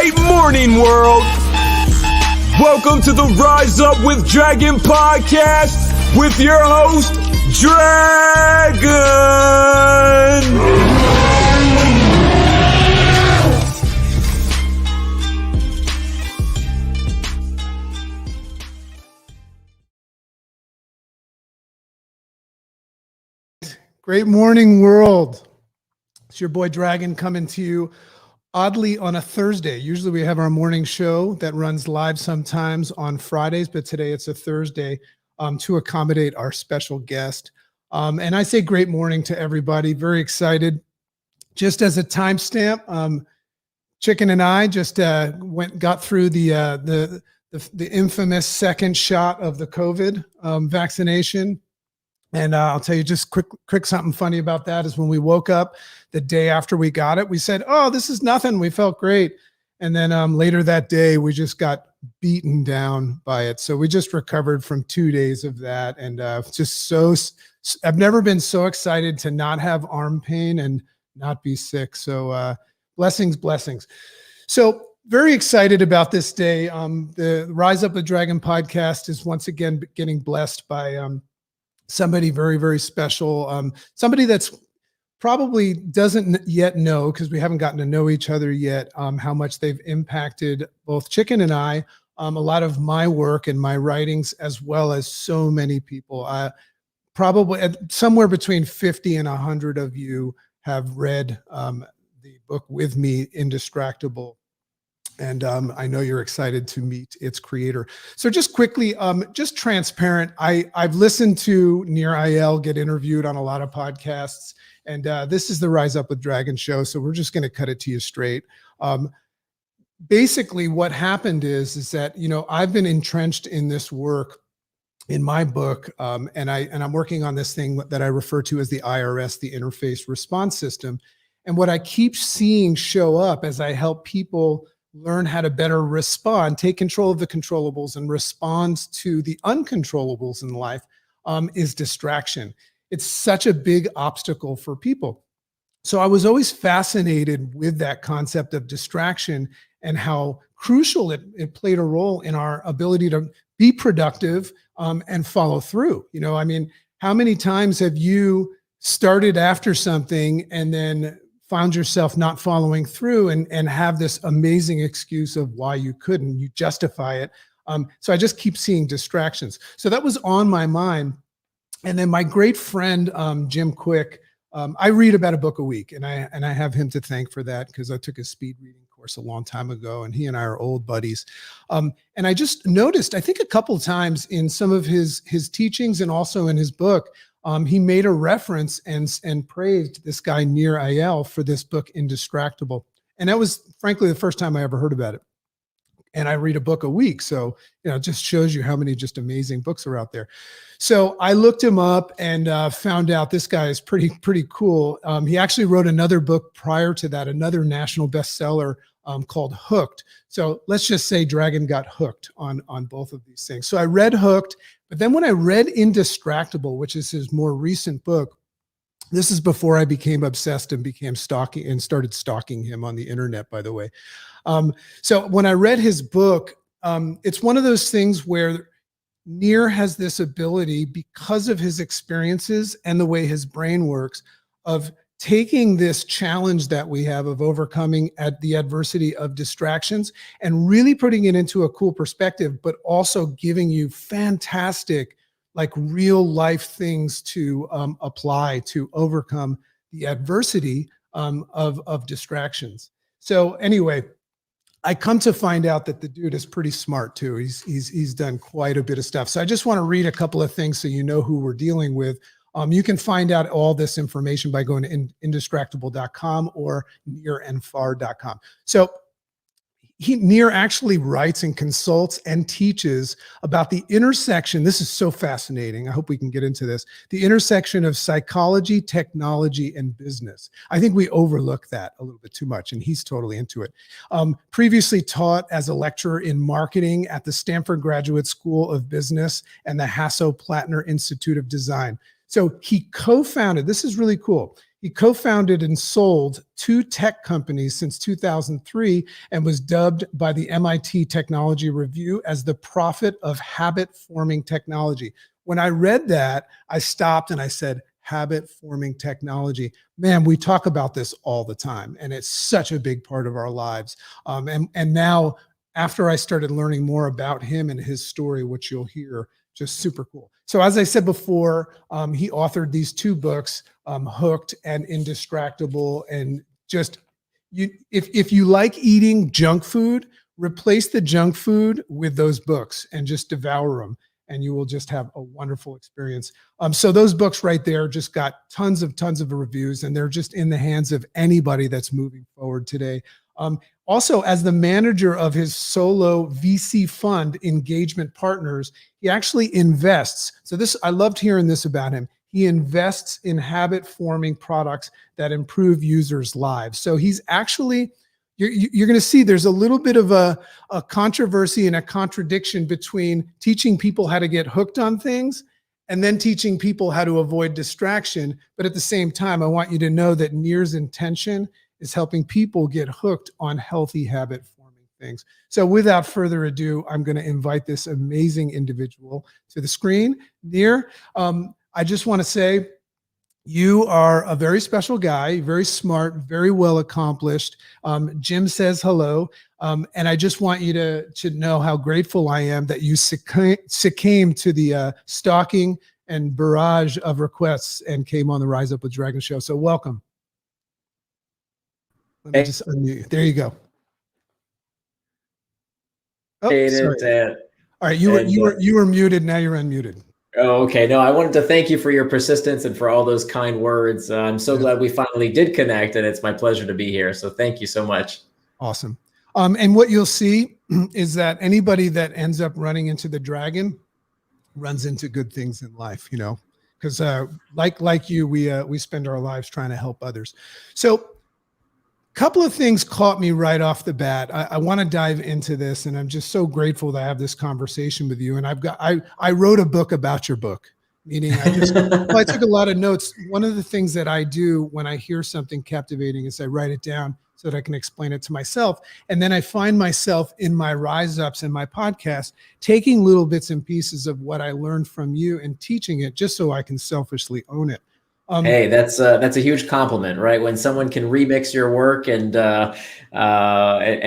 Great morning, world. Welcome to the Rise Up with Dragon podcast with your host, Dragon. Great morning, world. It's your boy Dragon coming to you oddly on a Thursday. Usually we have our morning show that runs live sometimes on Fridays, but today it's a Thursday to accommodate our special guest. And I say great morning to everybody. Very excited. Just as a timestamp, Chicken and I just got through the infamous second shot of the COVID vaccination. And I'll tell you just quick something funny about that is when we woke up the day after we got it, we said, oh, this is nothing. We felt great. And then later that day, we just got beaten down by it. So we just recovered from 2 days of that. And I've never been so excited to not have arm pain and not be sick. So blessings. So very excited about this day. The Rise Up with Dragon podcast is once again getting blessed by somebody very, very special, somebody that's probably doesn't yet know, because we haven't gotten to know each other yet, how much they've impacted both Chicken and I, a lot of my work and my writings, as well as so many people. Probably somewhere between 50 and 100 of you have read the book with me, Indistractable. And I know you're excited to meet its creator. So just quickly, just transparent, I've listened to Nir Eyal get interviewed on a lot of podcasts, and this is the Rise Up with Dragon show, so we're just going to cut it to you straight. Basically, what happened is that, I've been entrenched in this work in my book, and I'm working on this thing that I refer to as the IRS, the Interface Response System. And what I keep seeing show up as I help people learn how to better respond, take control of the controllables and respond to the uncontrollables in life is distraction. It's such a big obstacle for people. So I was always fascinated with that concept of distraction and how crucial it played a role in our ability to be productive and follow through. How many times have you started after something and then found yourself not following through and have this amazing excuse of why you couldn't, you justify it. So I just keep seeing distractions. So that was on my mind. And then my great friend, Jim Quick, I read about a book a week, and I have him to thank for that, because I took a speed reading course a long time ago, and he and I are old buddies. And I just noticed, I think a couple of times in some of his teachings and also in his book, he made a reference and praised this guy, Nir Eyal, for this book, Indistractable. And that was, frankly, the first time I ever heard about it. And I read a book a week. So, it just shows you how many just amazing books are out there. So I looked him up and found out this guy is pretty cool. He actually wrote another book prior to that, another national bestseller called Hooked. So let's just say Dragon got hooked on both of these things. So I read Hooked, but then when I read Indistractable, which is his more recent book, this is before I became obsessed and started stalking him on the internet, by the way. So when I read his book, it's one of those things where Nir has this ability, because of his experiences and the way his brain works, of taking this challenge that we have of overcoming the adversity of distractions and really putting it into a cool perspective, but also giving you fantastic, like real life things to apply to overcome the adversity of distractions. So anyway, I come to find out that the dude is pretty smart too. He's done quite a bit of stuff. So I just want to read a couple of things so you know who we're dealing with. You can find out all this information by going to indistractable.com or nirandfar.com. So Nir actually writes and consults and teaches about the intersection. This is so fascinating. I hope we can get into this. The intersection of psychology, technology, and business. I think we overlook that a little bit too much, and he's totally into it. Previously taught as a lecturer in marketing at the Stanford Graduate School of Business and the Hasso-Plattner Institute of Design. So he co-founded, this is really cool. He co-founded and sold 2 tech companies since 2003 and was dubbed by the MIT Technology Review as the prophet of habit-forming technology. When I read that, I stopped and I said, habit-forming technology. Man, we talk about this all the time, and it's such a big part of our lives. And now, after I started learning more about him and his story, which you'll hear, just super cool. So as I said before, he authored these 2 books, Hooked and Indistractable. And just, if you like eating junk food, replace the junk food with those books and just devour them, and you will just have a wonderful experience. So those books right there just got tons of reviews, and they're just in the hands of anybody that's moving forward today. Also, as the manager of his solo VC fund, Engagement Partners, he actually invests. So this, I loved hearing this about him. He invests in habit-forming products that improve users' lives. So he's actually, you're going to see there's a little bit of a controversy and a contradiction between teaching people how to get hooked on things and then teaching people how to avoid distraction. But at the same time, I want you to know that Nir's intention is helping people get hooked on healthy habit-forming things. So without further ado, I'm going to invite this amazing individual to the screen. Nir, I just want to say, you are a very special guy, very smart, very well accomplished. Jim says hello. And I just want you to know how grateful I am that you succumbed to the stalking and barrage of requests and came on the Rise Up with Dragon show. So welcome. Let me just unmute you. There you go. Oh, sorry. All right, you were muted. Now you're unmuted. Oh, okay. No, I wanted to thank you for your persistence and for all those kind words. I'm so glad we finally did connect, and it's my pleasure to be here. So thank you so much. Awesome. And what you'll see is that anybody that ends up running into the dragon runs into good things in life, you know, because like you, we spend our lives trying to help others. So couple of things caught me right off the bat. I want to dive into this, and I'm just so grateful to have this conversation with you. And I wrote a book about your book, meaning I took a lot of notes. One of the things that I do when I hear something captivating is I write it down so that I can explain it to myself. And then I find myself in my rise ups and my podcast, taking little bits and pieces of what I learned from you and teaching it just so I can selfishly own it. Hey, that's a huge compliment, right? When someone can remix your work and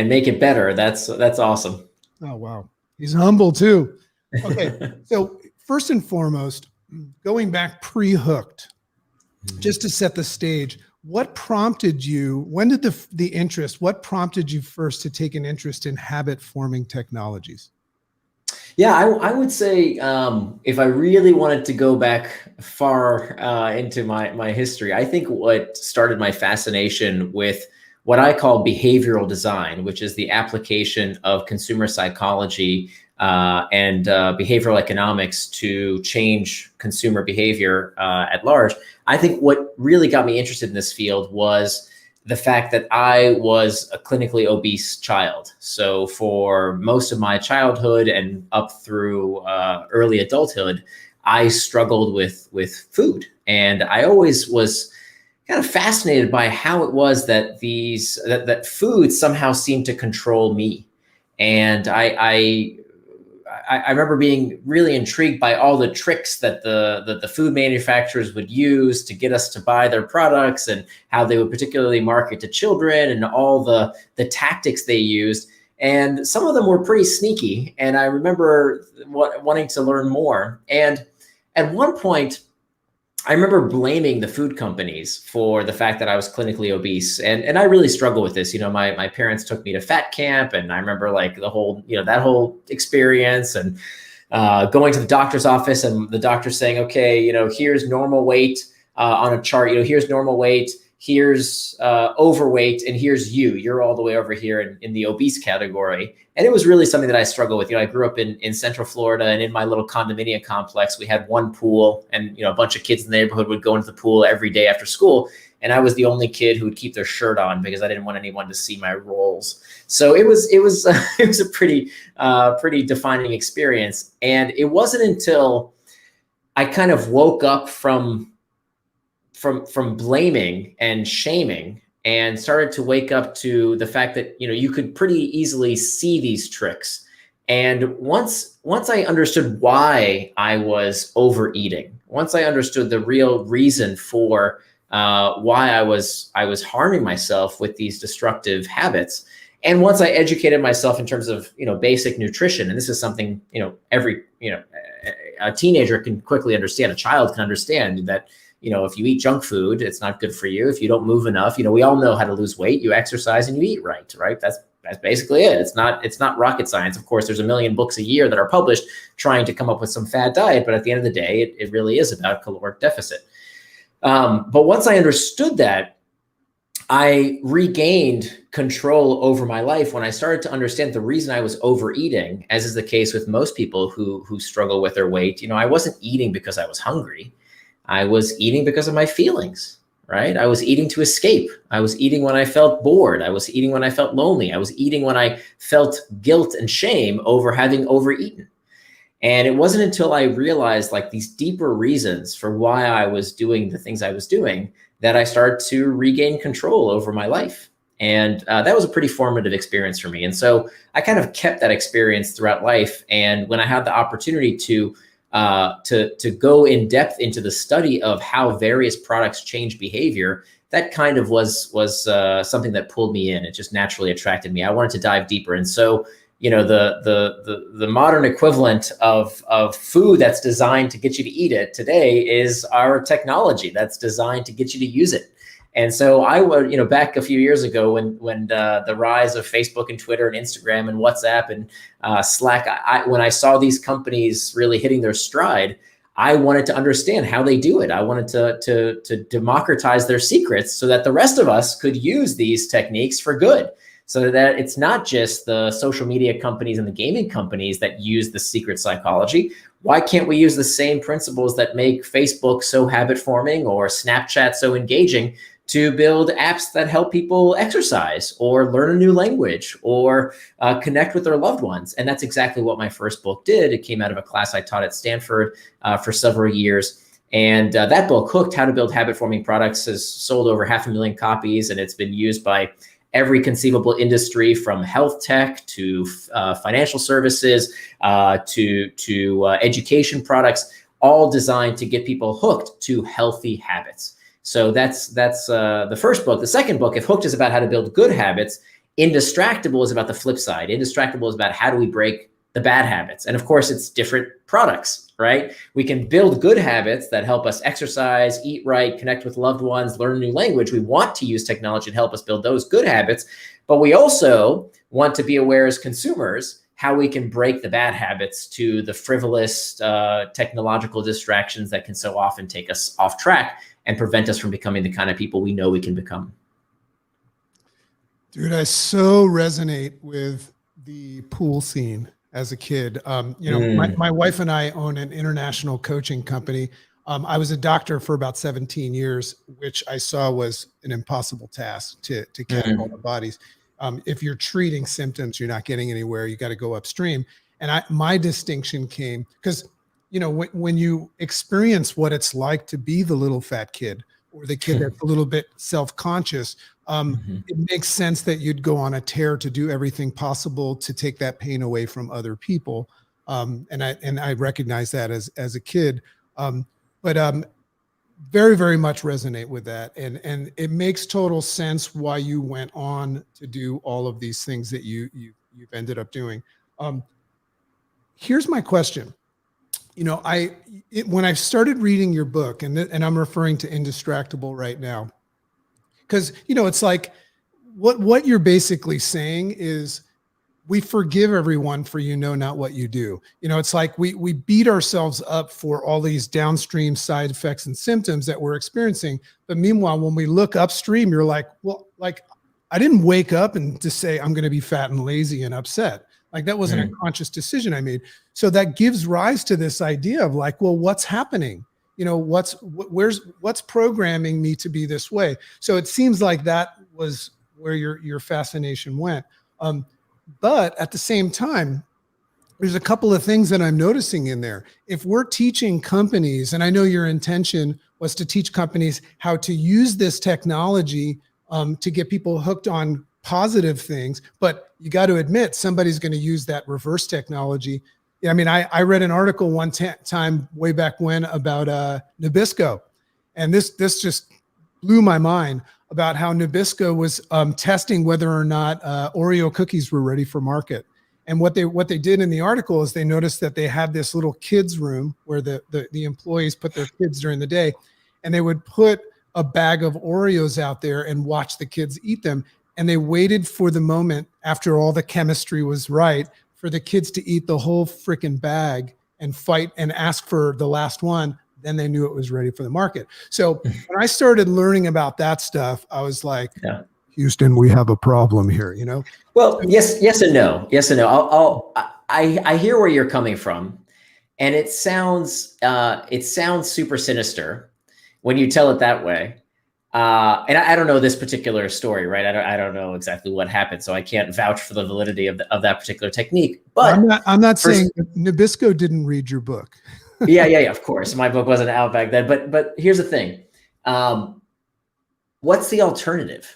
make it better, that's awesome. Oh, wow. He's humble too. Okay. So first and foremost, going back pre-hooked, just to set the stage, what prompted you, when did what prompted you first to take an interest in habit-forming technologies? Yeah, I would say if I really wanted to go back far into my history, I think what started my fascination with what I call behavioral design, which is the application of consumer psychology and behavioral economics to change consumer behavior at large. I think what really got me interested in this field was the fact that I was a clinically obese child. So for most of my childhood and up through early adulthood, I struggled with food. And I always was kind of fascinated by how it was that that food somehow seemed to control me. And I remember being really intrigued by all the tricks that the food manufacturers would use to get us to buy their products, and how they would particularly market to children, and all the tactics they used. And some of them were pretty sneaky. And I remember wanting to learn more. And at one point, I remember blaming the food companies for the fact that I was clinically obese. And I really struggle with this. You know, my parents took me to fat camp, and I remember like the whole, that whole experience, and going to the doctor's office, and the doctor saying, okay, here's normal weight on a chart, here's normal weight, here's overweight, and here's you're all the way over here in the obese category. And it was really something that I struggle with. I grew up in Central Florida, and in my little condominium complex, we had one pool, and a bunch of kids in the neighborhood would go into the pool every day after school. And I was the only kid who would keep their shirt on because I didn't want anyone to see my rolls. So it was a pretty defining experience. And it wasn't until I kind of woke up from from blaming and shaming, and started to wake up to the fact that, you could pretty easily see these tricks. And once I understood why I was overeating, once I understood the real reason for why I was harming myself with these destructive habits, and once I educated myself in terms of basic nutrition, and this is something every a teenager can quickly understand, a child can understand that if you eat junk food, it's not good for you. If you don't move enough, we all know how to lose weight. You exercise and you eat right. That's basically it. It's not rocket science. Of course, there's a million books a year that are published trying to come up with some fad diet, but at the end of the day, it really is about caloric deficit. But once I understood that, I regained control over my life when I started to understand the reason I was overeating, as is the case with most people who struggle with their weight. I wasn't eating because I was hungry. I was eating because of my feelings, right? I was eating to escape. I was eating when I felt bored. I was eating when I felt lonely. I was eating when I felt guilt and shame over having overeaten. And it wasn't until I realized these deeper reasons for why I was doing the things I was doing that I started to regain control over my life. And that was a pretty formative experience for me. And so I kind of kept that experience throughout life. And when I had the opportunity to go in depth into the study of how various products change behavior, that kind of was something that pulled me in. It just naturally attracted me. I wanted to dive deeper. And so, the modern equivalent of food that's designed to get you to eat it today is our technology that's designed to get you to use it. And so I would, back a few years ago when the rise of Facebook and Twitter and Instagram and WhatsApp and Slack, when I saw these companies really hitting their stride, I wanted to understand how they do it. I wanted to democratize their secrets so that the rest of us could use these techniques for good. So that it's not just the social media companies and the gaming companies that use the secret psychology. Why can't we use the same principles that make Facebook so habit forming or Snapchat so engaging to build apps that help people exercise or learn a new language or connect with their loved ones? And that's exactly what my first book did. It came out of a class I taught at Stanford for several years. And that book, Hooked, How to Build Habit-Forming Products, has sold over 500,000 copies, and it's been used by every conceivable industry, from health tech to financial services to education products, all designed to get people hooked to healthy habits. So that's the first book. The second book, if Hooked is about how to build good habits, Indistractable is about the flip side. Indistractable is about how do we break the bad habits. And of course, it's different products, right? We can build good habits that help us exercise, eat right, connect with loved ones, learn a new language. We want to use technology to help us build those good habits, but we also want to be aware as consumers how we can break the bad habits to the frivolous technological distractions that can so often take us off track and prevent us from becoming the kind of people we know we can become. Dude, I so resonate with the pool scene as a kid. My wife and I own an international coaching company. I was a doctor for about 17 years, which I saw was an impossible task to catch all the bodies. If you're treating symptoms, you're not getting anywhere. You got to go upstream. And my distinction came because, when you experience what it's like to be the little fat kid or the kid that's a little bit self-conscious, it makes sense that you'd go on a tear to do everything possible to take that pain away from other people. And I recognize that as a kid, but very, very much resonate with that. And it makes total sense why you went on to do all of these things that you've ended up doing. Here's my question. When I started reading your book, and I'm referring to Indistractable right now, because, it's like what you're basically saying is we forgive everyone for not what you do. It's like we beat ourselves up for all these downstream side effects and symptoms that we're experiencing. But meanwhile, when we look upstream, you're like, well, I didn't wake up and just say I'm going to be fat and lazy and upset. That wasn't a conscious decision I made. So that gives rise to this idea of what's happening? What's programming me to be this way? So it seems like that was where your fascination went. But at the same time, there's a couple of things that I'm noticing in there. If we're teaching companies, and I know your intention was to teach companies how to use this technology to get people hooked on positive things, but you got to admit somebody's going to use that reverse technology. I mean, I read an article one time way back when about Nabisco, and this just blew my mind about how Nabisco was testing whether or not Oreo cookies were ready for market. And what they did in the article is they noticed that they had this little kids room where the employees put their kids during the day, and they would put a bag of Oreos out there and watch the kids eat them. And they waited for the moment after all the chemistry was right for the kids to eat the whole freaking bag and fight and ask for the last one. Then they knew it was ready for the market. So when I started learning about that stuff, I was like, yeah. Houston, we have a problem here, you know? Well, yes and no. Yes and no. I hear where you're coming from, and it sounds super sinister when you tell it that way. And I don't know this particular story, right? I don't know exactly what happened, so I can't vouch for the validity of that particular technique. But I'm not saying Nabisco didn't read your book. yeah. Of course, my book wasn't out back then. But here's the thing: what's the alternative?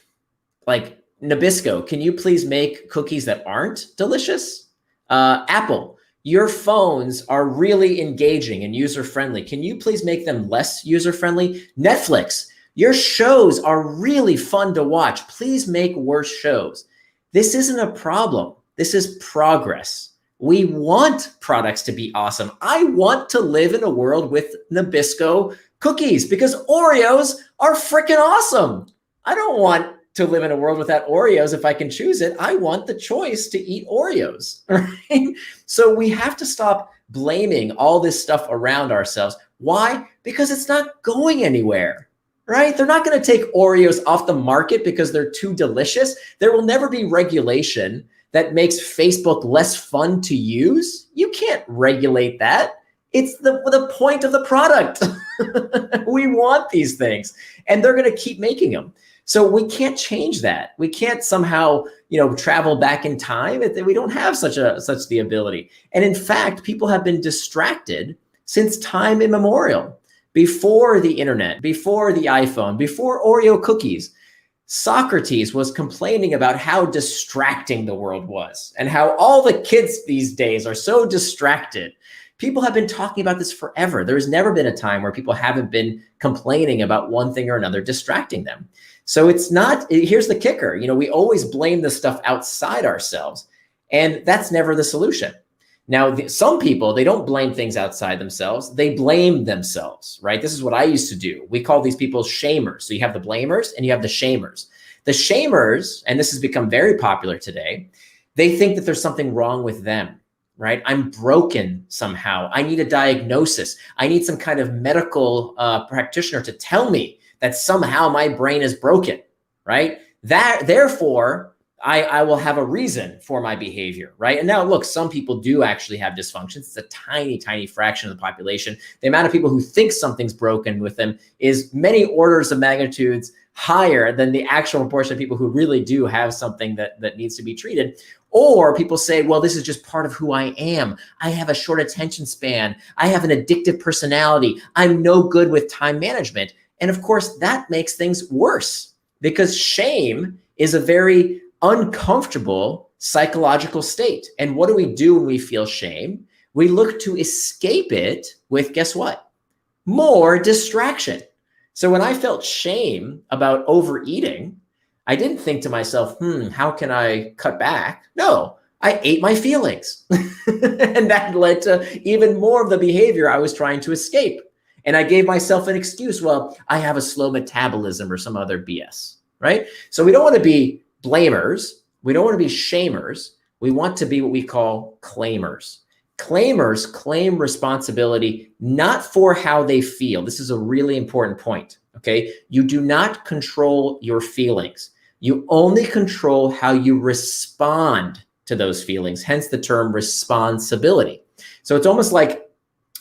Like, Nabisco, can you please make cookies that aren't delicious? Apple, your phones are really engaging and user-friendly. Can you please make them less user-friendly? Netflix, your shows are really fun to watch. Please make worse shows. This isn't a problem. This is progress. We want products to be awesome. I want to live in a world with Nabisco cookies because Oreos are freaking awesome. I don't want to live in a world without Oreos. If I can choose it, I want the choice to eat Oreos, right? So we have to stop blaming all this stuff around ourselves. Why? Because it's not going anywhere, right? They're not going to take Oreos off the market because they're too delicious. There will never be regulation that makes Facebook less fun to use. You can't regulate that. It's the point of the product. We want these things, and they're going to keep making them. So we can't change that. We can't somehow, travel back in time. We don't have such the ability. And in fact, people have been distracted since time immemorial. Before the internet, before the iPhone, before Oreo cookies, Socrates was complaining about how distracting the world was and how all the kids these days are so distracted. People have been talking about this forever. There's never been a time where people haven't been complaining about one thing or another distracting them. So here's the kicker. We always blame the stuff outside ourselves, and that's never the solution. Now, some people, they don't blame things outside themselves. They blame themselves, right? This is what I used to do. We call these people shamers. So you have the blamers and you have the shamers. The shamers, and this has become very popular today, they think that there's something wrong with them, right? I'm broken somehow. I need a diagnosis. I need some kind of medical practitioner to tell me that somehow my brain is broken, right? Therefore, I will have a reason for my behavior, right? And now, look, some people do actually have dysfunctions. It's a tiny, tiny fraction of the population. The amount of people who think something's broken with them is many orders of magnitudes higher than the actual proportion of people who really do have something that needs to be treated. Or people say, well, this is just part of who I am. I have a short attention span. I have an addictive personality. I'm no good with time management. And of course, that makes things worse because shame is a very uncomfortable psychological state. And what do we do when we feel shame? We look to escape it with, guess what? More distraction. So when I felt shame about overeating, I didn't think to myself, how can I cut back? No, I ate my feelings. And that led to even more of the behavior I was trying to escape. And I gave myself an excuse. Well, I have a slow metabolism or some other BS, right? So we don't want to be blamers. We don't want to be shamers. We want to be what we call claimers. Claimers claim responsibility not for how they feel. This is a really important point, okay? You do not control your feelings. You only control how you respond to those feelings, hence the term responsibility. So it's almost like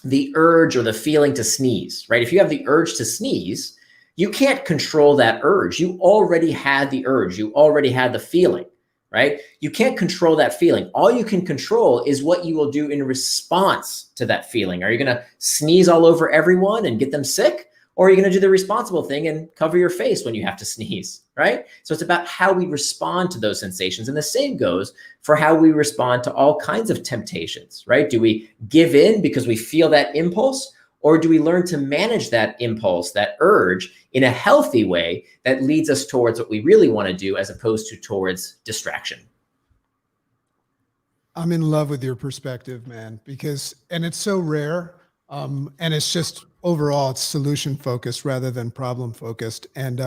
the urge or the feeling to sneeze, right? If you have the urge to sneeze, you can't control that urge. You already had the urge. You already had the feeling, right? You can't control that feeling. All you can control is what you will do in response to that feeling. Are you going to sneeze all over everyone and get them sick? Or are you going to do the responsible thing and cover your face when you have to sneeze, right? So it's about how we respond to those sensations. And the same goes for how we respond to all kinds of temptations, right? Do we give in because we feel that impulse? Or do we learn to manage that impulse, that urge, in a healthy way that leads us towards what we really want to do as opposed to towards distraction? I'm in love with your perspective, man, and it's so rare. And it's just overall, it's solution focused rather than problem focused. And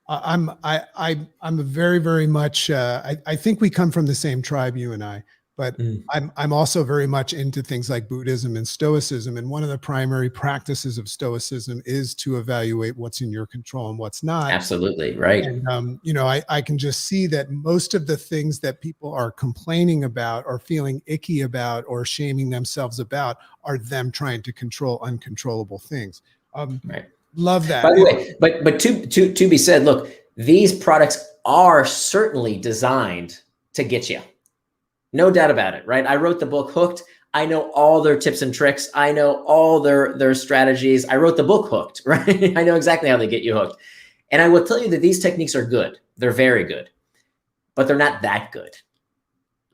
I'm a very, very much, I think we come from the same tribe, you and I, but I'm also very much into things like Buddhism and Stoicism. And one of the primary practices of Stoicism is to evaluate what's in your control and what's not. Absolutely, right. And, I can just see that most of the things that people are complaining about or feeling icky about or shaming themselves about are them trying to control uncontrollable things. Right. Love that. By the way, but to be said, look, these products are certainly designed to get you. No doubt about it, right? I wrote the book Hooked. I know all their tips and tricks. I know all their strategies. I wrote the book Hooked, right? I know exactly how they get you hooked. And I will tell you that these techniques are good. They're very good, but they're not that good,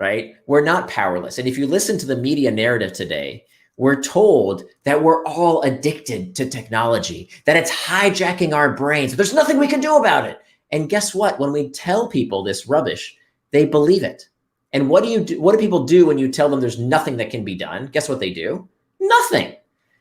right? We're not powerless. And if you listen to the media narrative today, we're told that we're all addicted to technology, that it's hijacking our brains. There's nothing we can do about it. And guess what? When we tell people this rubbish, they believe it. And what do people do when you tell them there's nothing that can be done? Guess what they do? Nothing.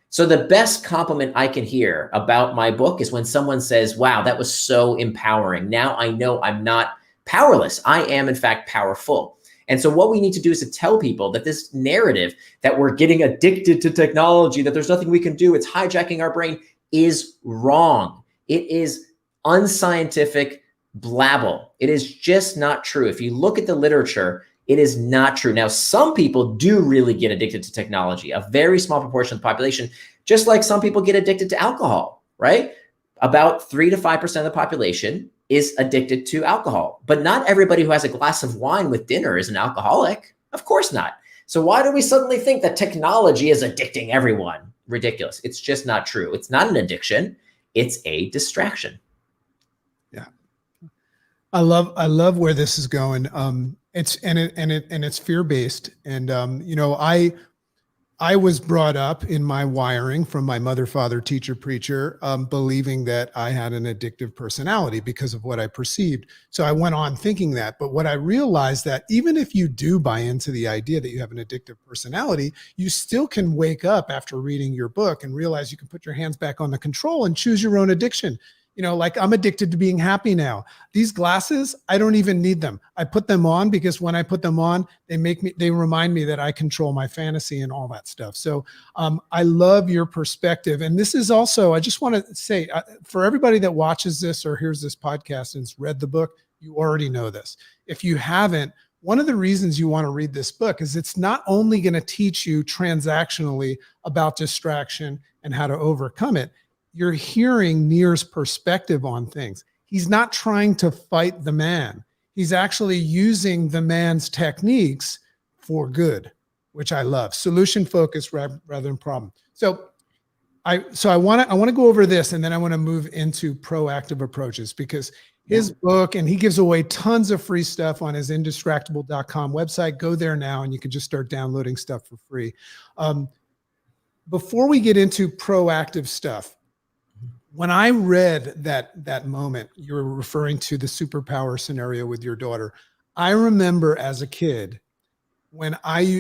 So the best compliment I can hear about my book is when someone says, wow, that was so empowering. Now I know I'm not powerless. I am, in fact, powerful. And so what we need to do is to tell people that this narrative that we're getting addicted to technology, that there's nothing we can do, it's hijacking our brain, is wrong. It is unscientific blabble. It is just not true. If you look at the literature, it is not true. Now, some people do really get addicted to technology, a very small proportion of the population, just like some people get addicted to alcohol, right? About 3 to 5% of the population is addicted to alcohol, but not everybody who has a glass of wine with dinner is an alcoholic. Of course not. So why do we suddenly think that technology is addicting everyone? Ridiculous. It's just not true. It's not an addiction. It's a distraction. Yeah. I love where this is going. It's fear-based. And, I was brought up in my wiring from my mother, father, teacher, preacher, believing that I had an addictive personality because of what I perceived. So I went on thinking that. But what I realized that even if you do buy into the idea that you have an addictive personality, you still can wake up after reading your book and realize you can put your hands back on the control and choose your own addiction. Like I'm addicted to being happy now. These glasses, I don't even need them. I put them on because when I put them on, they remind me that I control my fantasy and all that stuff. So I love your perspective. And this is also, I just want to say for everybody that watches this or hears this podcast and has read the book, you already know this. If you haven't, one of the reasons you want to read this book is it's not only going to teach you transactionally about distraction and how to overcome it. You're hearing Nir's perspective on things. He's not trying to fight the man. He's actually using the man's techniques for good, which I love. Solution focused rather than problem. So I want to go over this, and then I want to move into proactive approaches, because his book, and he gives away tons of free stuff on his indistractable.com website. Go there now and you can just start downloading stuff for free. Before we get into proactive stuff, when I read that moment, you were referring to the superpower scenario with your daughter. I remember as a kid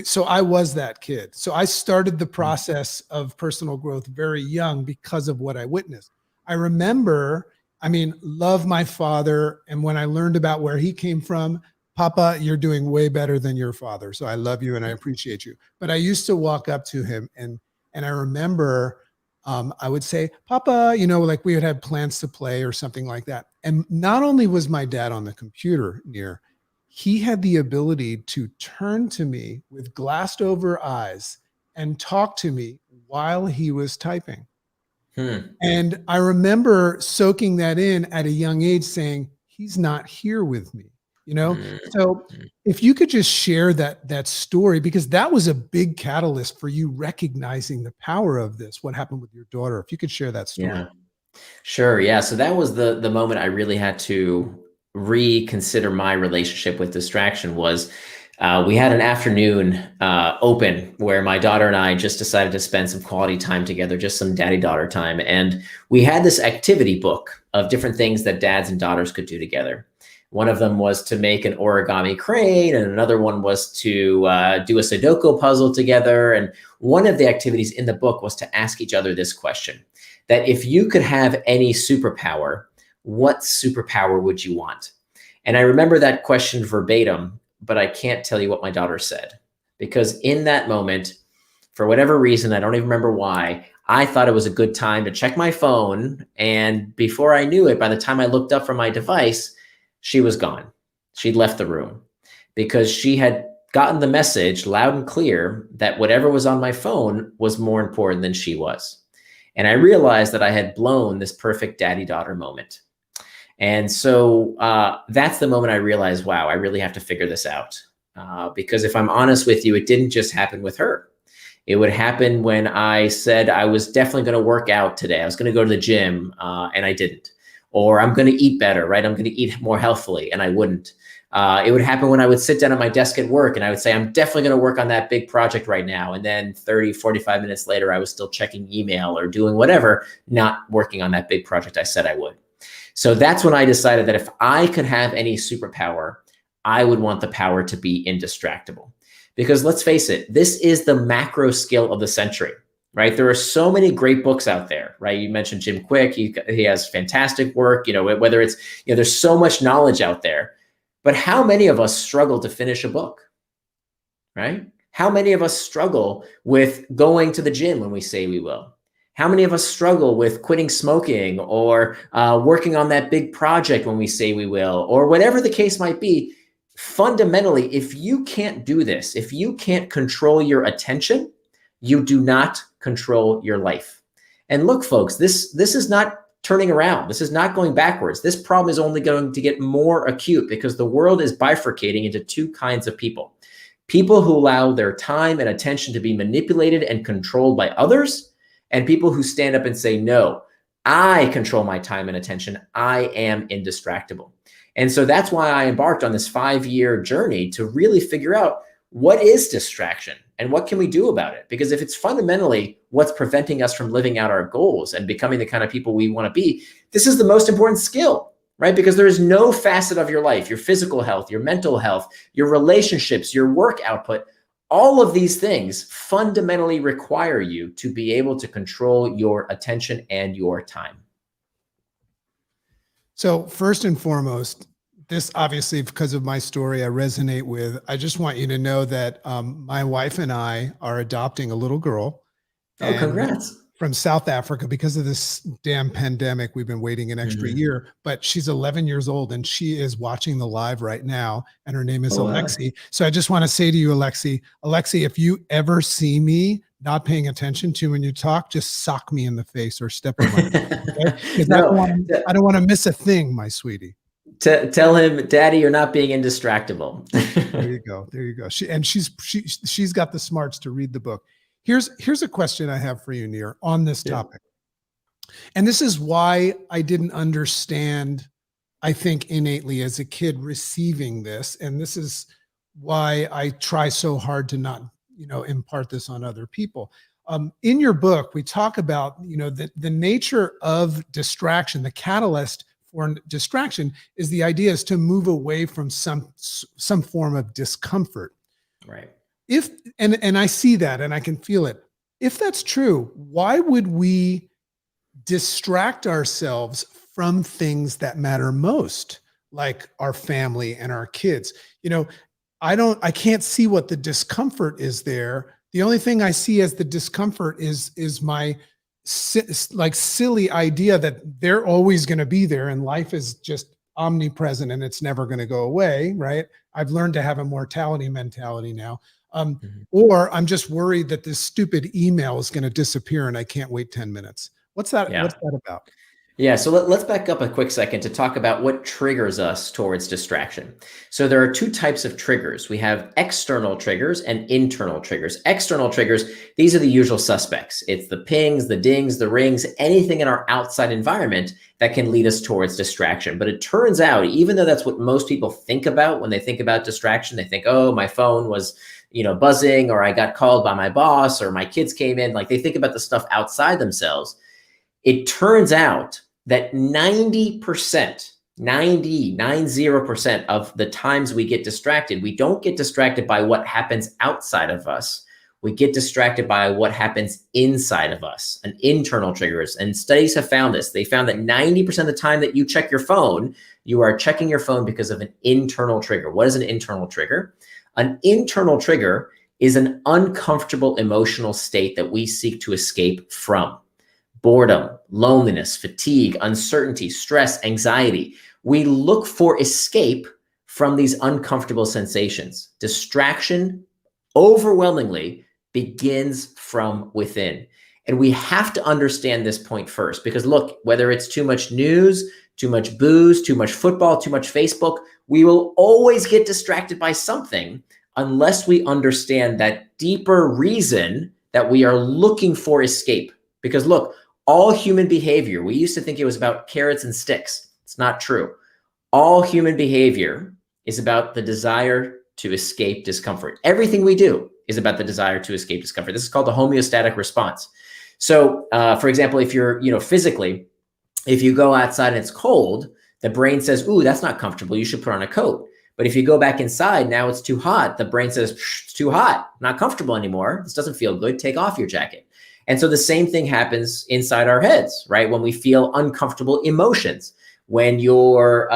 so I was that kid. So I started the process of personal growth very young because of what I witnessed. I remember, love my father. And when I learned about where he came from, Papa, you're doing way better than your father. So I love you and I appreciate you. But I used to walk up to him and I remember I would say, Papa, like we would have plans to play or something like that. And not only was my dad on the computer, Nir, he had the ability to turn to me with glassed over eyes and talk to me while he was typing. And I remember soaking that in at a young age, saying, he's not here with me. you know? Mm. So if you could just share that story, because that was a big catalyst for you recognizing the power of this, what happened with your daughter. If you could share that story. Yeah. Sure. Yeah. So that was the moment I really had to reconsider my relationship with distraction. Was we had an afternoon open where my daughter and I just decided to spend some quality time together, just some daddy-daughter time. And we had this activity book of different things that dads and daughters could do together. One of them was to make an origami crane, and another one was to do a Sudoku puzzle together. And one of the activities in the book was to ask each other this question: that if you could have any superpower, what superpower would you want? And I remember that question verbatim, but I can't tell you what my daughter said, because in that moment, for whatever reason, I don't even remember why, I thought it was a good time to check my phone. And before I knew it, by the time I looked up from my device, she was gone. She'd left the room because she had gotten the message loud and clear that whatever was on my phone was more important than she was. And I realized that I had blown this perfect daddy-daughter moment. And so that's the moment I realized, wow, I really have to figure this out. Because if I'm honest with you, it didn't just happen with her. It would happen when I said I was definitely going to work out today. I was going to go to the gym and I didn't. Or I'm going to eat better, right? I'm going to eat more healthfully, and I wouldn't. It would happen when I would sit down at my desk at work and I would say, I'm definitely going to work on that big project right now. And then 30, 45 minutes later, I was still checking email or doing whatever, not working on that big project I said I would. So that's when I decided that if I could have any superpower, I would want the power to be indistractable. Because let's face it, this is the macro skill of the century, right? There are so many great books out there, right? You mentioned Jim Quick. He has fantastic work, whether it's, there's so much knowledge out there. But how many of us struggle to finish a book, right? How many of us struggle with going to the gym when we say we will? How many of us struggle with quitting smoking or working on that big project when we say we will, or whatever the case might be? Fundamentally, if you can't do this, if you can't control your attention, you do not control your life. And look, folks, this is not turning around. This is not going backwards. This problem is only going to get more acute because the world is bifurcating into two kinds of people. People who allow their time and attention to be manipulated and controlled by others, and people who stand up and say, no, I control my time and attention. I am indistractable. And so that's why I embarked on this 5-year journey to really figure out what is distraction and what can we do about it? Because if it's fundamentally what's preventing us from living out our goals and becoming the kind of people we want to be, this is the most important skill, right? Because there is no facet of your life, your physical health, your mental health, your relationships, your work output, all of these things fundamentally require you to be able to control your attention and your time. So first and foremost, this obviously, because of my story, I resonate with. I just want you to know that my wife and I are adopting a little girl. Oh, congrats. From South Africa. Because of this damn pandemic, we've been waiting an extra year, but she's 11 years old and she is watching the live right now. And her name is Alexi. So I just want to say to you, Alexi, if you ever see me not paying attention to when you talk, just sock me in the face or step on my face, okay? Because I don't want to miss a thing, my sweetie. Tell him, Daddy, you're not being indistractable. There you go. There you go. She's got the smarts to read the book. Here's a question I have for you, Nir, on this topic. And this is why I didn't understand, I think, innately as a kid receiving this. And this is why I try so hard to not, impart this on other people. In your book, we talk about, the nature of distraction. The catalyst for distraction is the idea is to move away from some form of discomfort. Right. And I see that and I can feel it. If that's true, why would we distract ourselves from things that matter most, like our family and our kids? I can't see what the discomfort is there. The only thing I see as the discomfort is my silly idea that they're always going to be there and life is just omnipresent and it's never going to go away, right? I've learned to have a mortality mentality now. Or I'm just worried that this stupid email is going to disappear and I can't wait 10 minutes. What's that? Yeah. What's that about? Yeah, so let's back up a quick second to talk about what triggers us towards distraction. So there are two types of triggers. We have external triggers and internal triggers. External triggers, these are the usual suspects. It's the pings, the dings, the rings, anything in our outside environment that can lead us towards distraction. But it turns out, even though that's what most people think about when they think about distraction, they think, oh, my phone was, buzzing, or I got called by my boss, or my kids came in. Like, they think about the stuff outside themselves. It turns out that 90%, 90% of the times we get distracted, we don't get distracted by what happens outside of us. We get distracted by what happens inside of us, and internal triggers. And studies have found this. They found that 90% of the time that you check your phone, you are checking your phone because of an internal trigger. What is an internal trigger? An internal trigger is an uncomfortable emotional state that we seek to escape from. Boredom, loneliness, fatigue, uncertainty, stress, anxiety. We look for escape from these uncomfortable sensations. Distraction overwhelmingly begins from within. And we have to understand this point first, because look, whether it's too much news, too much booze, too much football, too much Facebook, we will always get distracted by something unless we understand that deeper reason that we are looking for escape. Because look, all human behavior, we used to think it was about carrots and sticks. It's not true. All human behavior is about the desire to escape discomfort. Everything we do is about the desire to escape discomfort. This is called the homeostatic response. So, for example, if you're, physically, if you go outside and it's cold, the brain says, ooh, that's not comfortable. You should put on a coat. But if you go back inside, now it's too hot. The brain says, it's too hot, not comfortable anymore. This doesn't feel good. Take off your jacket. And so the same thing happens inside our heads, right? When we feel uncomfortable emotions, when you're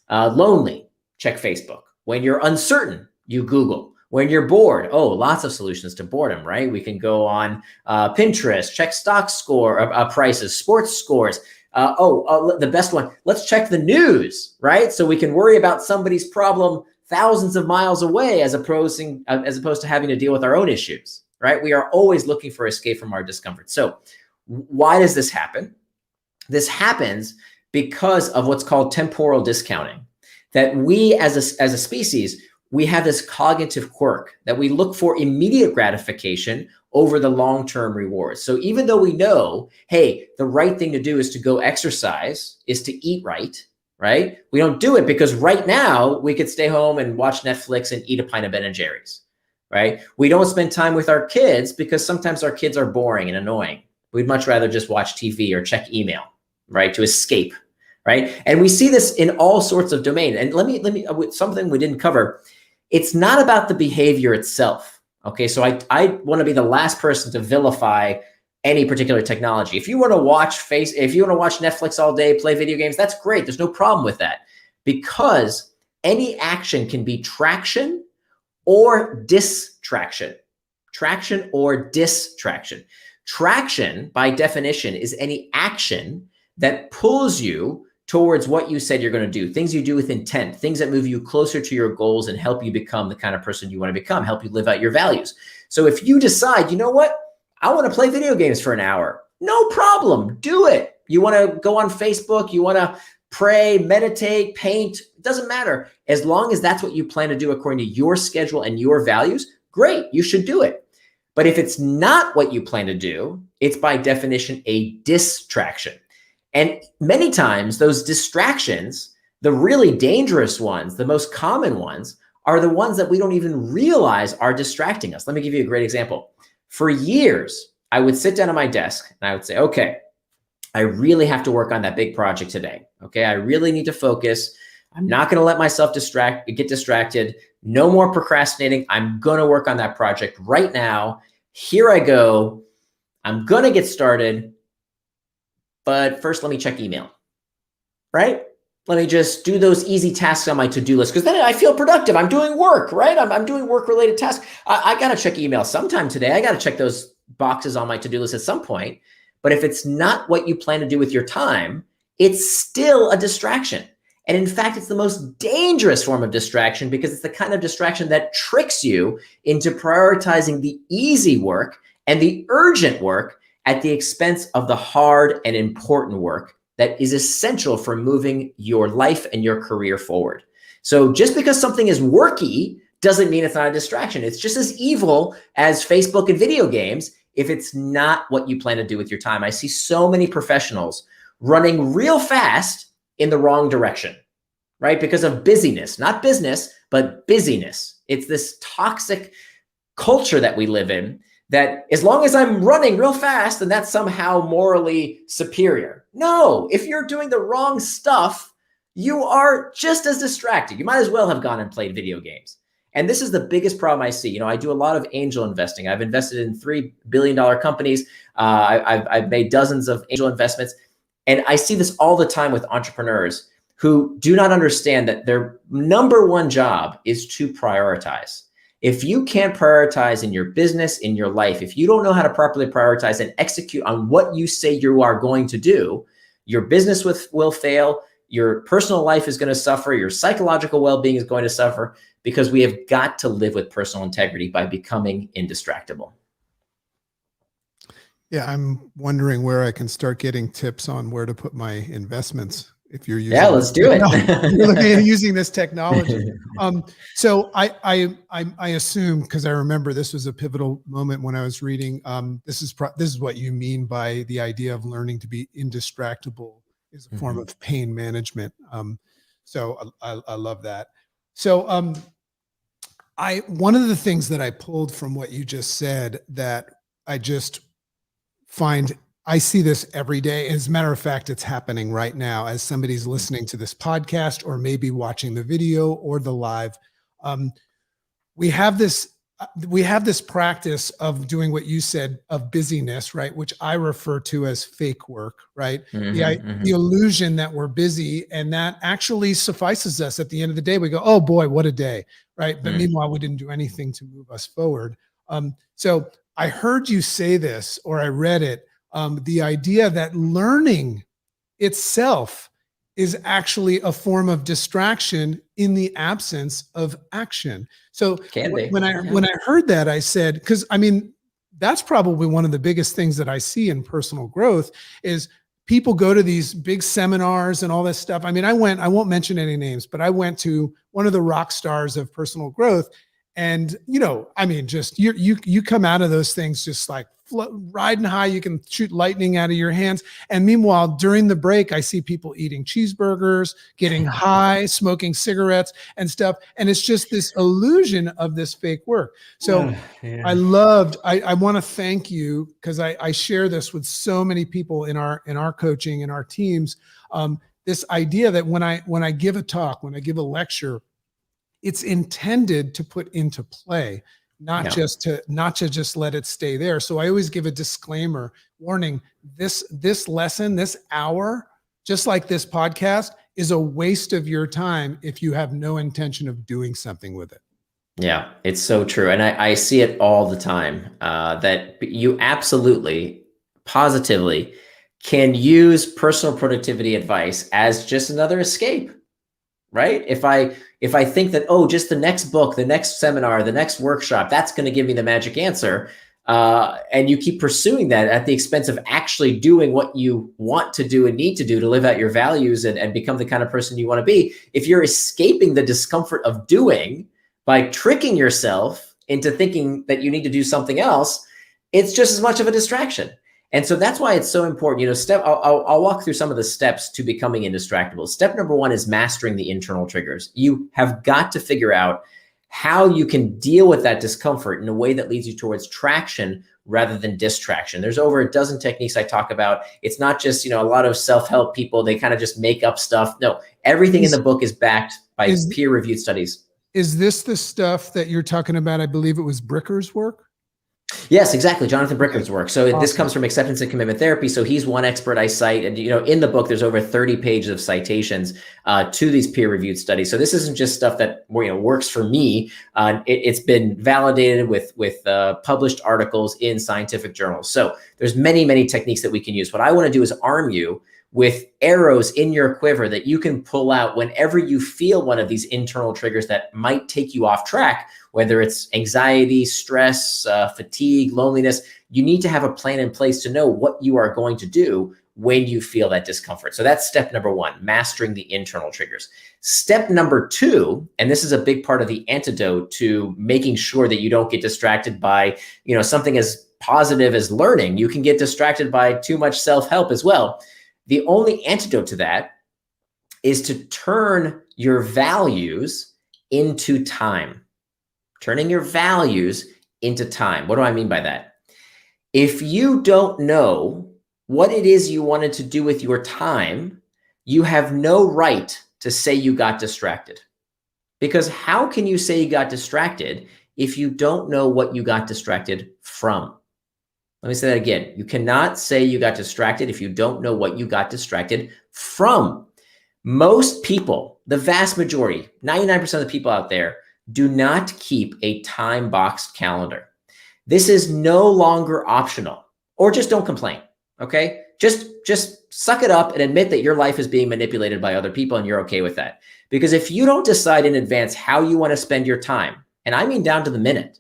lonely, check Facebook. When you're uncertain, you Google. When you're bored, lots of solutions to boredom, right? We can go on Pinterest, check stock score prices, sports scores. The best one, let's check the news, right? So we can worry about somebody's problem thousands of miles away as opposed to having to deal with our own issues. Right? We are always looking for escape from our discomfort. So why does this happen? This happens because of what's called temporal discounting. That we as a species, we have this cognitive quirk that we look for immediate gratification over the long-term rewards. So even though we know, hey, the right thing to do is to go exercise, is to eat right? We don't do it because right now we could stay home and watch Netflix and eat a pint of Ben and Jerry's. Right? We don't spend time with our kids because sometimes our kids are boring and annoying. We'd much rather just watch TV or check email, right? To escape, right? And we see this in all sorts of domains. And let me something we didn't cover. It's not about the behavior itself. Okay. So I want to be the last person to vilify any particular technology. If you want to watch Netflix all day, play video games, that's great. There's no problem with that, because any action can be traction or distraction. Traction or distraction. Traction, by definition, is any action that pulls you towards what you said you're going to do, things you do with intent, things that move you closer to your goals and help you become the kind of person you want to become, help you live out your values. So if you decide, you know what, I want to play video games for an hour, no problem, do it. You want to go on Facebook, you want to pray, meditate, paint, it doesn't matter. As long as that's what you plan to do according to your schedule and your values, great, you should do it. But if it's not what you plan to do, it's by definition a distraction. And many times those distractions, the really dangerous ones, the most common ones, are the ones that we don't even realize are distracting us. Let me give you a great example. For years, I would sit down at my desk and I would say, okay, I really have to work on that big project today. Okay, I really need to focus. I'm not going to let myself get distracted. No more procrastinating. I'm going to work on that project right now. Here I go. I'm going to get started. But first, let me check email, right? Let me just do those easy tasks on my to-do list, because then I feel productive. I'm doing work, right? I'm doing work-related tasks. I got to check email sometime today. I got to check those boxes on my to-do list at some point. But if it's not what you plan to do with your time, it's still a distraction. And in fact, it's the most dangerous form of distraction, because it's the kind of distraction that tricks you into prioritizing the easy work and the urgent work at the expense of the hard and important work that is essential for moving your life and your career forward. So just because something is worky doesn't mean it's not a distraction. It's just as evil as Facebook and video games if it's not what you plan to do with your time. I see so many professionals running real fast in the wrong direction, right? Because of busyness, not business, but busyness. It's this toxic culture that we live in that as long as I'm running real fast, then that's somehow morally superior. No, if you're doing the wrong stuff, you are just as distracted. You might as well have gone and played video games. And this is the biggest problem I see. You know, I do a lot of angel investing. I've invested in $3 billion companies. I've made dozens of angel investments. And I see this all the time with entrepreneurs who do not understand that their number one job is to prioritize. If you can't prioritize in your business, in your life, if you don't know how to properly prioritize and execute on what you say you are going to do, your business will fail, your personal life is going to suffer, your psychological well-being is going to suffer, because we have got to live with personal integrity by becoming indistractable. Yeah, I'm wondering where I can start getting tips on where to put my investments. If you're using, let's do it. You're looking at using this technology. So I assume, because I remember this was a pivotal moment when I was reading. This is what you mean by the idea of learning to be indistractable is a form of pain management. So I love that. So one of the things that I pulled from what you just said that I just find, I see this every day. As a matter of fact, it's happening right now as somebody's listening to this podcast or maybe watching the video or the live. We have this practice of doing what you said of busyness, right? Which I refer to as fake work, right? The illusion that we're busy, and that actually suffices us at the end of the day. We go, oh boy, what a day, right? But meanwhile, we didn't do anything to move us forward. So I heard you say this, or I read it, the idea that learning itself is actually a form of distraction in the absence of action. So when I heard that, I said, because I mean, that's probably one of the biggest things that I see in personal growth is people go to these big seminars and all this stuff. I mean, I won't mention any names, but I went to one of the rock stars of personal growth. And, you know, I mean, just you come out of those things just like riding high. You can shoot lightning out of your hands. And meanwhile, during the break, I see people eating cheeseburgers, getting high, smoking cigarettes and stuff. And it's just this illusion of this fake work. So I want to thank you, because I share this with so many people in our coaching, in our teams. This idea that when I give a talk, when I give a lecture, it's intended to put into play, not just to let it stay there. So I always give a disclaimer, warning, this lesson, this hour, just like this podcast, is a waste of your time if you have no intention of doing something with it. Yeah, it's so true. And I see it all the time, that you absolutely, positively can use personal productivity advice as just another escape, right? If I think that, oh, just the next book, the next seminar, the next workshop, that's going to give me the magic answer, and you keep pursuing that at the expense of actually doing what you want to do and need to do to live out your values and become the kind of person you want to be, if you're escaping the discomfort of doing by tricking yourself into thinking that you need to do something else, it's just as much of a distraction. And so that's why it's so important. You know, I'll walk through some of the steps to becoming indistractable. Step number one is mastering the internal triggers. You have got to figure out how you can deal with that discomfort in a way that leads you towards traction rather than distraction. There's over a dozen techniques I talk about. It's not just, you know, a lot of self-help people, they kind of just make up stuff. No, everything in the book is backed by peer-reviewed studies. Is this the stuff that you're talking about? I believe it was Bricker's work. Yes, exactly. Jonathan Bricker's work. So this comes from acceptance and commitment therapy. So he's one expert I cite. And, you know, in the book, there's over 30 pages of citations to these peer-reviewed studies. So this isn't just stuff that, you know, works for me. It's been validated with published articles in scientific journals. So there's many, many techniques that we can use. What I want to do is arm you with arrows in your quiver that you can pull out whenever you feel one of these internal triggers that might take you off track, whether it's anxiety, stress, fatigue, loneliness. you need to have a plan in place to know what you are going to do when you feel that discomfort. So that's step number one, mastering the internal triggers. Step number two, and this is a big part of the antidote to making sure that you don't get distracted by, something as positive as learning. You can get distracted by too much self-help as well. The only antidote to that is to turn your values into time. Turning your values into time. What do I mean by that? If you don't know what it is you wanted to do with your time, you have no right to say you got distracted. Because how can you say you got distracted if you don't know what you got distracted from? Let me say that again. You cannot say you got distracted if you don't know what you got distracted from. Most people, the vast majority, 99% of the people out there, do not keep a time-boxed calendar. This is no longer optional, or just don't complain, okay? Just suck it up and admit that your life is being manipulated by other people and you're okay with that. Because if you don't decide in advance how you want to spend your time, and I mean down to the minute,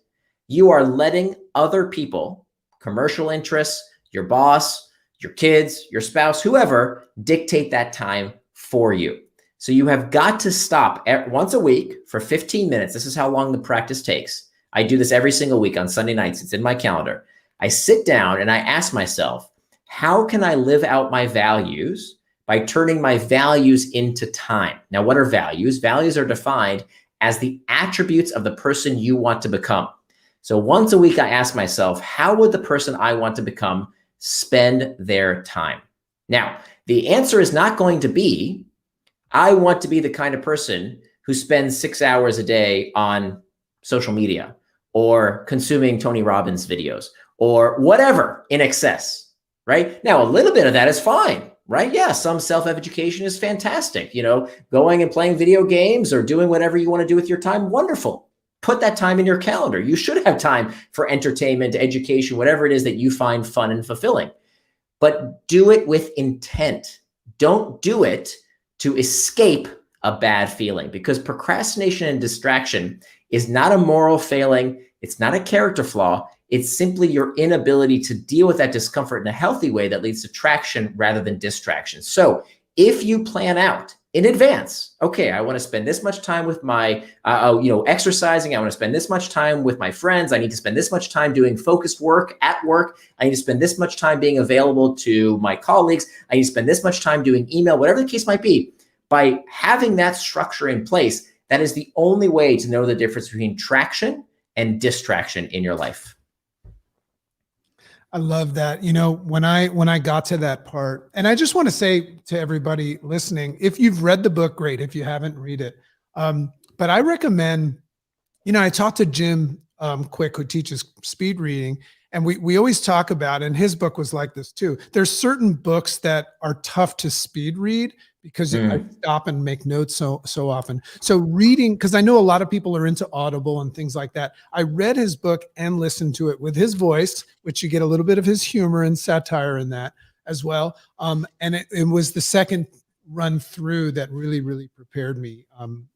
you are letting other people, commercial interests, your boss, your kids, your spouse, whoever, dictate that time for you. So you have got to stop once a week for 15 minutes. This is how long the practice takes. I do this every single week on Sunday nights. It's in my calendar. I sit down and I ask myself, how can I live out my values by turning my values into time? Now, what are values? Values are defined as the attributes of the person you want to become. So once a week, I ask myself, how would the person I want to become spend their time? Now, the answer is not going to be, I want to be the kind of person who spends 6 hours a day on social media or consuming Tony Robbins videos or whatever in excess, right? Now, a little bit of that is fine, right? Yeah, some self-education is fantastic. Going and playing video games or doing whatever you want to do with your time, wonderful. Put that time in your calendar. You should have time for entertainment, education, whatever it is that you find fun and fulfilling. But do it with intent. Don't do it to escape a bad feeling, because procrastination and distraction is not a moral failing. It's not a character flaw. It's simply your inability to deal with that discomfort in a healthy way that leads to traction rather than distraction. So if you plan out in advance, okay, I want to spend this much time with my, exercising. I want to spend this much time with my friends. I need to spend this much time doing focused work at work. I need to spend this much time being available to my colleagues. I need to spend this much time doing email, whatever the case might be. By having that structure in place, that is the only way to know the difference between traction and distraction in your life. I love that. When I got to that part, and I just want to say to everybody listening, if you've read the book, great. If you haven't, read it. But I recommend, I talked to Jim Quick, who teaches speed reading, and we always talk about, and his book was like this too. There's certain books that are tough to speed read because I stop and make notes so often. So reading, because I know a lot of people are into Audible and things like that. I read his book and listened to it with his voice, which you get a little bit of his humor and satire in that as well. And it was the second run through that really, really prepared me and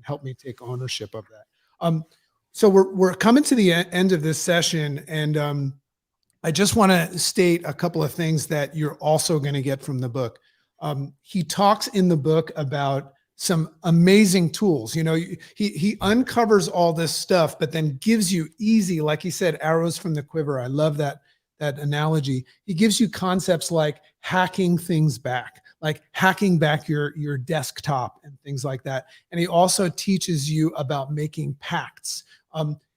helped me take ownership of that. So we're coming to the end of this session, and I just want to state a couple of things that you're also going to get from the book. He talks in the book about some amazing tools. He uncovers all this stuff, but then gives you easy, like he said, arrows from the quiver. I love that analogy. He gives you concepts like hacking things back, like hacking back your desktop and things like that. And he also teaches you about making pacts.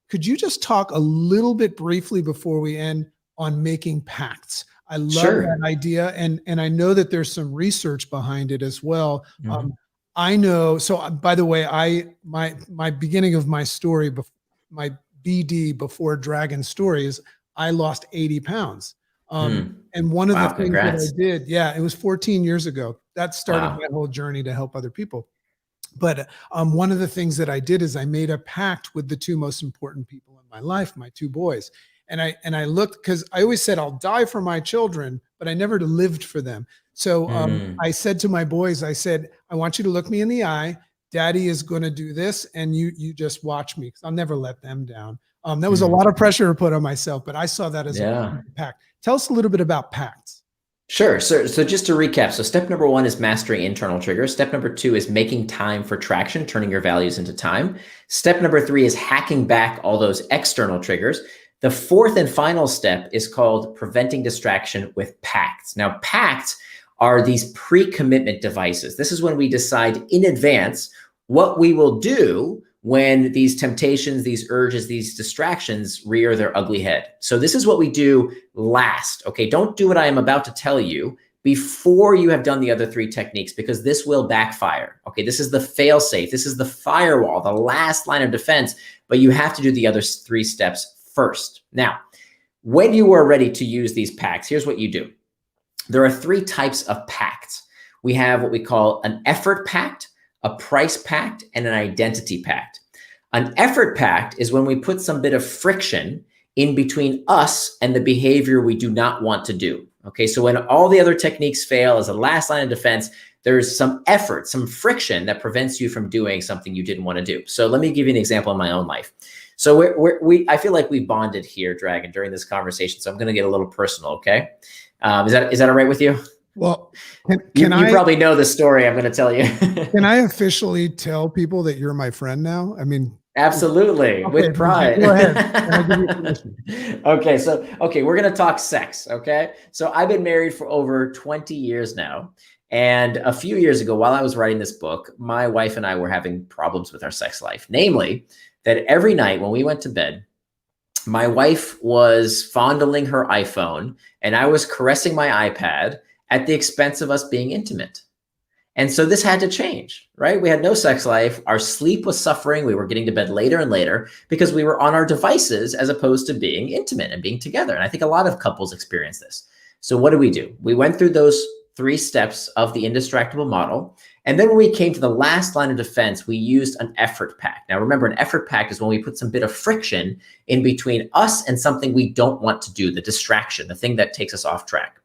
Could you just talk a little bit briefly before we end on making pacts? I love that idea. And I know that there's some research behind it as well. I know. So by the way, my beginning of my story, my BD before Dragon Story is I lost 80 pounds. And one of the things that I did, it was 14 years ago. That started my whole journey to help other people. But one of the things that I did is I made a pact with the two most important people in my life, my two boys. And I looked, because I always said, I'll die for my children, but I never lived for them. So I said to my boys, I said, I want you to look me in the eye. Daddy is going to do this, and you just watch me, because I'll never let them down. That was a lot of pressure to put on myself, but I saw that as a pact. Tell us a little bit about pacts. Sure. So just to recap, so step number 1 is mastering internal triggers. Step number 2 is making time for traction, turning your values into time. Step number 3 is hacking back all those external triggers. The 4th and final step is called preventing distraction with pacts. Now, pacts are these pre-commitment devices. This is when we decide in advance what we will do when these temptations, these urges, these distractions rear their ugly head. So this is what we do last. Okay, don't do what I am about to tell you before you have done the other 3 techniques, because this will backfire. Okay, this is the fail safe. This is the firewall, the last line of defense, but you have to do the other 3 steps first. Now, when you are ready to use these pacts, here's what you do. There are 3 types of pacts. We have what we call an effort pact, a price pact, and an identity pact. An effort pact is when we put some bit of friction in between us and the behavior we do not want to do. Okay, so when all the other techniques fail as a last line of defense, there's some effort, some friction that prevents you from doing something you didn't want to do. So let me give you an example in my own life. So I feel like we bonded here, Dragon, during this conversation. So I'm going to get a little personal. Okay, is that all right with you? Well, you probably know the story I'm going to tell you. Can I officially tell people that you're my friend now? I mean, absolutely, okay, with pride. Go ahead. Can I give you permission? Okay, we're going to talk sex. Okay, so I've been married for over 20 years now. And a few years ago, while I was writing this book, my wife and I were having problems with our sex life. Namely, that every night when we went to bed, my wife was fondling her iPhone and I was caressing my iPad at the expense of us being intimate. And so this had to change, right? We had no sex life. Our sleep was suffering. We were getting to bed later and later because we were on our devices as opposed to being intimate and being together. And I think a lot of couples experience this. So what do? We went through those 3 steps of the Indistractable model. And then when we came to the last line of defense, we used an effort pact. Now, remember, an effort pact is when we put some bit of friction in between us and something we don't want to do, the distraction, the thing that takes us off track.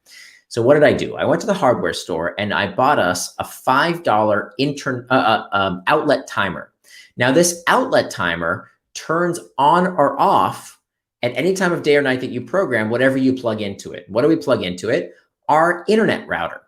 So what did I do? I went to the hardware store and I bought us a $5 outlet timer. Now, this outlet timer turns on or off at any time of day or night that you program whatever you plug into it. What do we plug into it? Our internet router.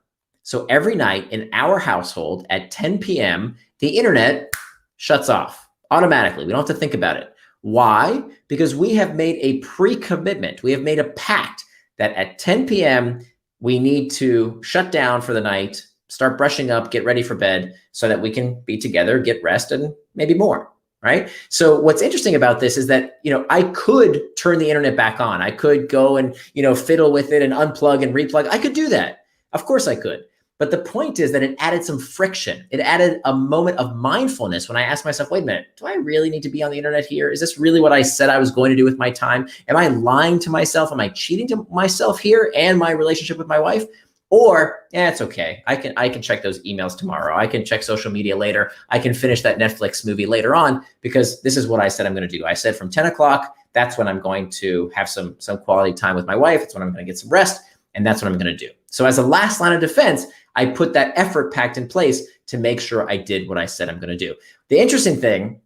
So every night in our household at 10 p.m., the internet shuts off automatically. We don't have to think about it. Why? Because we have made a pre-commitment. We have made a pact that at 10 p.m., we need to shut down for the night, start brushing up, get ready for bed so that we can be together, get rest, and maybe more, right? So what's interesting about this is that, I could turn the internet back on. I could go and, fiddle with it and unplug and replug. I could do that. Of course I could. But the point is that it added some friction. It added a moment of mindfulness when I asked myself, wait a minute, do I really need to be on the internet here? Is this really what I said I was going to do with my time? Am I lying to myself? Am I cheating to myself here and my relationship with my wife? Or, it's okay. I can check those emails tomorrow. I can check social media later. I can finish that Netflix movie later on because this is what I said I'm going to do. I said from 10 o'clock, that's when I'm going to have some quality time with my wife. It's when I'm going to get some rest. And that's what I'm going to do. So as a last line of defense, I put that effort pact in place to make sure I did what I said I'm going to do. The interesting thing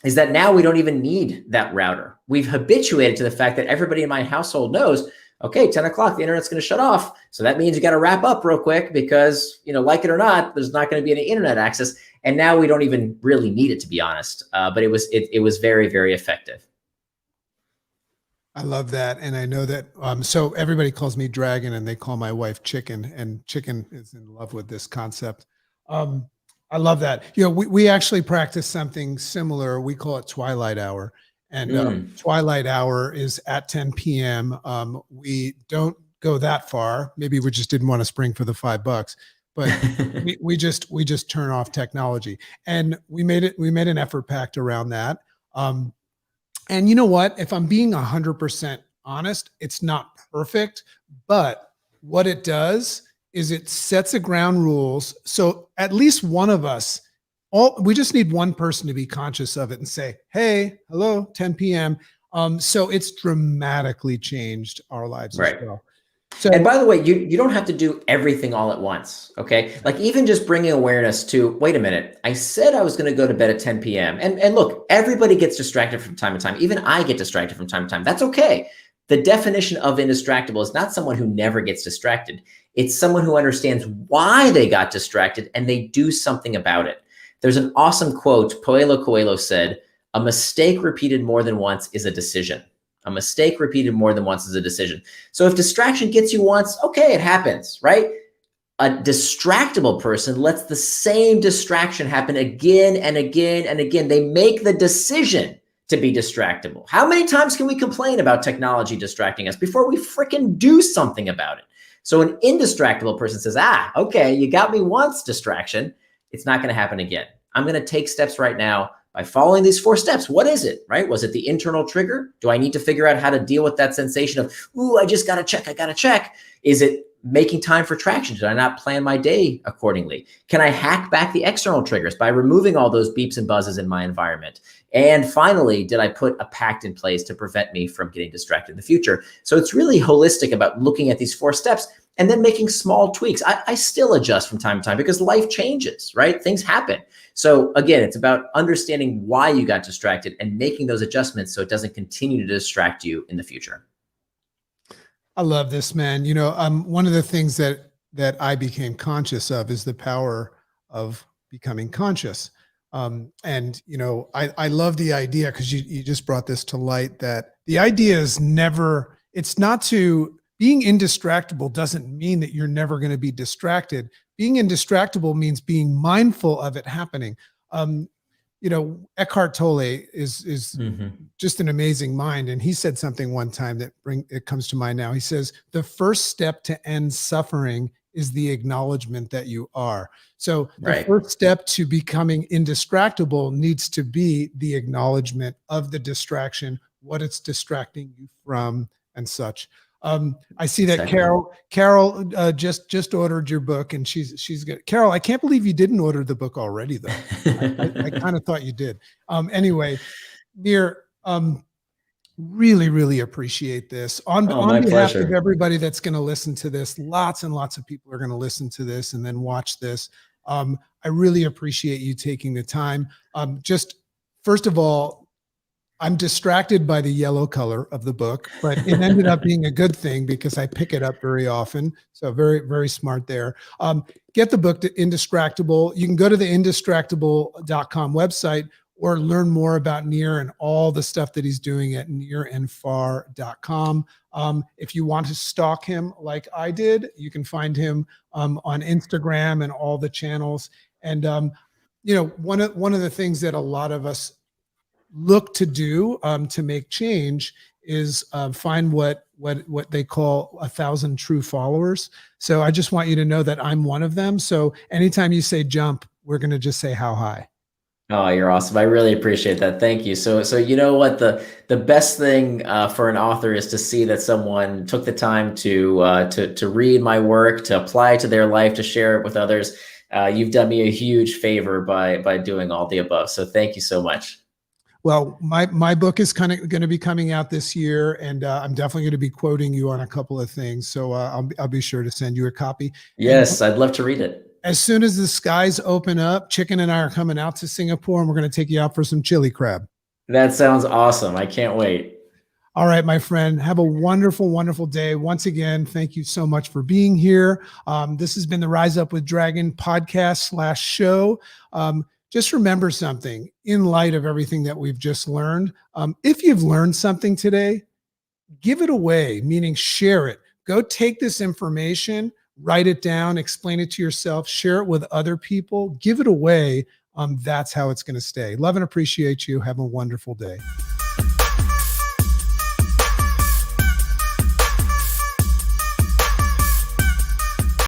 is that now we don't even need that router. We've habituated to the fact that everybody in my household knows, okay, 10 o'clock, the internet's going to shut off. So that means you got to wrap up real quick because, like it or not, there's not going to be any internet access. And now we don't even really need it, to be honest. But it was very, very effective. I love that. And I know that, so everybody calls me Dragon and they call my wife Chicken, and Chicken is in love with this concept. I love that. We actually practice something similar. We call it Twilight Hour. And Twilight Hour is at 10 p.m. We don't go that far. Maybe we just didn't want to spring for the $5, but we just turn off technology. And we made an effort pact around that. And you know what? If I'm being 100% honest, it's not perfect, but what it does is it sets a ground rules. So at least one of us, we just need one person to be conscious of it and say, hey, hello, 10 p.m. So it's dramatically changed our lives as well. And by the way, you don't have to do everything all at once. Okay. Like even just bringing awareness to, wait a minute, I said I was going to go to bed at 10 p.m. And look, everybody gets distracted from time to time. Even I get distracted from time to time. That's okay. The definition of indistractable is not someone who never gets distracted. It's someone who understands why they got distracted and they do something about it. There's an awesome quote. Paulo Coelho said, "A mistake repeated more than once is a decision." A mistake repeated more than once is a decision. So if distraction gets you once, okay, it happens, right? A distractible person lets the same distraction happen again and again and again. They make the decision to be distractible. How many times can we complain about technology distracting us before we freaking do something about it? So an indistractable person says, okay, you got me once, distraction. It's not going to happen again. I'm going to take steps right now by following these 4 steps. What is it, right? Was it the internal trigger? Do I need to figure out how to deal with that sensation of, ooh, I just got to check, I got to check? Is it making time for traction? Did I not plan my day accordingly? Can I hack back the external triggers by removing all those beeps and buzzes in my environment? And finally, did I put a pact in place to prevent me from getting distracted in the future? So it's really holistic about looking at these 4 steps and then making small tweaks. I still adjust from time to time because life changes, right? Things happen. So again, it's about understanding why you got distracted and making those adjustments so it doesn't continue to distract you in the future. I love this, man. You know, one of the things that I became conscious of is the power of becoming conscious. And, you know, I love the idea, because you just brought this to light, that the idea is never, it's not to, being indistractable doesn't mean that you're never going to be distracted. Being indistractable means being mindful of it happening. You know, Eckhart Tolle is just an amazing mind. And he said something one time that it comes to mind now. He says, the first step to end suffering is the acknowledgement that you are. So the first step to becoming indistractable needs to be the acknowledgement of the distraction, what it's distracting you from, and such. I see that Carol just ordered your book, and she's good. Carol, I can't believe you didn't order the book already, though. I kind of thought you did. Anyway, Nir, really, really appreciate this. On behalf of everybody that's going to listen to this, lots and lots of people are going to listen to this and then watch this. I really appreciate you taking the time. Just first of all, I'm distracted by the yellow color of the book, but it ended up being a good thing because I pick it up very often. So very, very smart there. Get the book, Indistractable. You can go to the indistractable.com website or learn more about Nir and all the stuff that he's doing at nirandfar.com. If you want to stalk him like I did, you can find him on Instagram and all the channels. And you know, one of the things that a lot of us look to do to make change is find what they call 1,000 true followers. So I just want you to know that I'm one of them. So anytime you say jump, we're going to just say how high. Oh, you're awesome. I really appreciate that. Thank you. So you know what, the best thing for an author is to see that someone took the time to read my work, to apply to their life, to share it with others. You've done me a huge favor by doing all the above. So thank you so much. Well, my book is kind of going to be coming out this year, and I'm definitely going to be quoting you on a couple of things. So I'll be sure to send you a copy. Yes, I'd love to read it. As soon as the skies open up, Chicken and I are coming out to Singapore, and we're going to take you out for some chili crab. That sounds awesome. I can't wait. All right, my friend, have a wonderful, wonderful day. Once again, thank you so much for being here. This has been the Rise Up with Dragon podcast / show. Just remember something in light of everything that we've just learned. If you've learned something today, give it away, meaning share it. Go take this information, write it down, explain it to yourself, share it with other people, give it away. That's how it's going to stay. Love and appreciate you. Have a wonderful day.